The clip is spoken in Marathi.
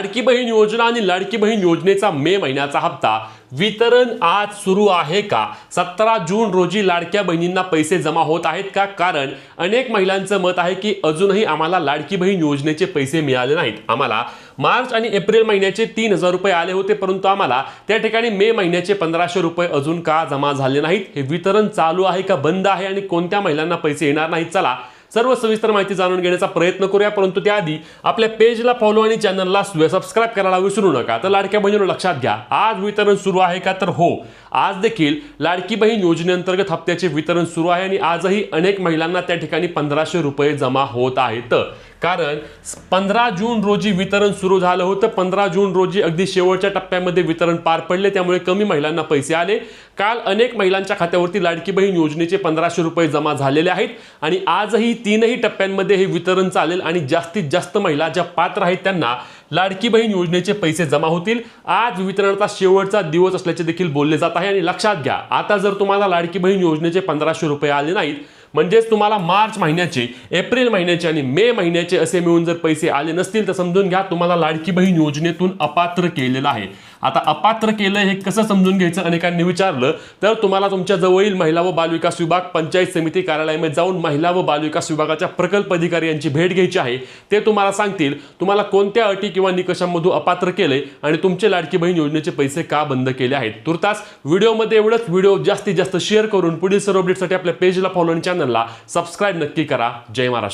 लाडकी बहीण योजना आणि लाडकी बहीण योजनेचा मे महिन्याचा हप्ता वितरण आज सुरू आहे का? 17 जून रोजी लाडक्या बहिणींना पैसे जमा होत आहेत का? कारण अनेक महिलांचं मत आहे की अजूनही आम्हाला लाडकी बहीण योजनेचे पैसे मिळाले नाहीत. आम्हाला मार्च आणि एप्रिल महिन्याचे 3,000 रुपये आले होते, परंतु आम्हाला त्या ठिकाणी मे महिन्याचे 1,500 रुपये अजून का जमा झाले नाहीत? हे वितरण चालू आहे का बंद आहे आणि कोणत्या महिलांना पैसे येणार नाहीत? चला सर्व सविस्तर माहिती जाणून घेण्याचा प्रयत्न करूया, परंतु त्याआधी आपल्या पेजला फॉलो आणि चॅनलला सबस्क्राइब करायला विसरू नका. तर लाडक्या बहिणींनो लक्षात घ्या, आज वितरण सुरू आहे का? तर हो, आज देखील लाडकी बहीण योजनेअंतर्गत हप्त्याचे वितरण सुरू आहे आणि आजही अनेक महिलांना त्या ठिकाणी 1,500 रुपये जमा होत आहेत. कारण 15 जून रोजी वितरण सुरू झालं होतं. 15 जून रोजी अगदी शेवटच्या टप्प्यामध्ये वितरण पार पडले, त्यामुळे कमी महिलांना पैसे आले. काल अनेक महिलांच्या खात्यावरती लाडकी बहीण योजनेचे 1,500 रुपये जमा झालेले आहेत आणि आजही 3ही टप्प्यांमध्ये हे वितरण चालेल आणि जास्तीत जास्त महिला ज्या पात्र आहेत त्यांना लाडकी बहीण योजनेचे पैसे जमा होतील. आज वितरणाचा शेवटचा दिवस असल्याचे देखील बोलले जात आहे. आणि लक्षात घ्या, आता जर तुम्हाला लाडकी बहीण योजनेचे 1,500 रुपये आले नाहीत, म्हणजेच तुम्हाला मार्च महिन्याचे, एप्रिल महिन्याचे आणि मे महिन्याचे असे मिळून जर पैसे आले नसतील तर समजून घ्या तुम्हाला लाडकी बहीण योजनेतून अपात्र केलेलं आहे. आता अपात्र केलं हे कसं समजून घ्यायचं अनेकांनी विचारलं, तर तुम्हाला तुमच्या जवळील महिला व बालविकास विभाग, पंचायत समिती कार्यालयामध्ये जाऊन महिला व बालविकास विभागाच्या प्रकल्प अधिकारी यांची भेट घ्यायची आहे. ते तुम्हाला सांगतील तुम्हाला कोणत्या अटी किंवा निकषांमधून अपात्र केले आणि तुमचे लाडकी बहीण योजनेचे पैसे का बंद केले आहेत. तुर्तास व्हिडिओमध्ये एवढंच. व्हिडिओ जास्तीत जास्त शेअर करून पुढील सर्व अपडेटसाठी आपल्या पेजला फॉलो आणि चॅनलला सबस्क्राइब नक्की करा. जय महाराष्ट्र.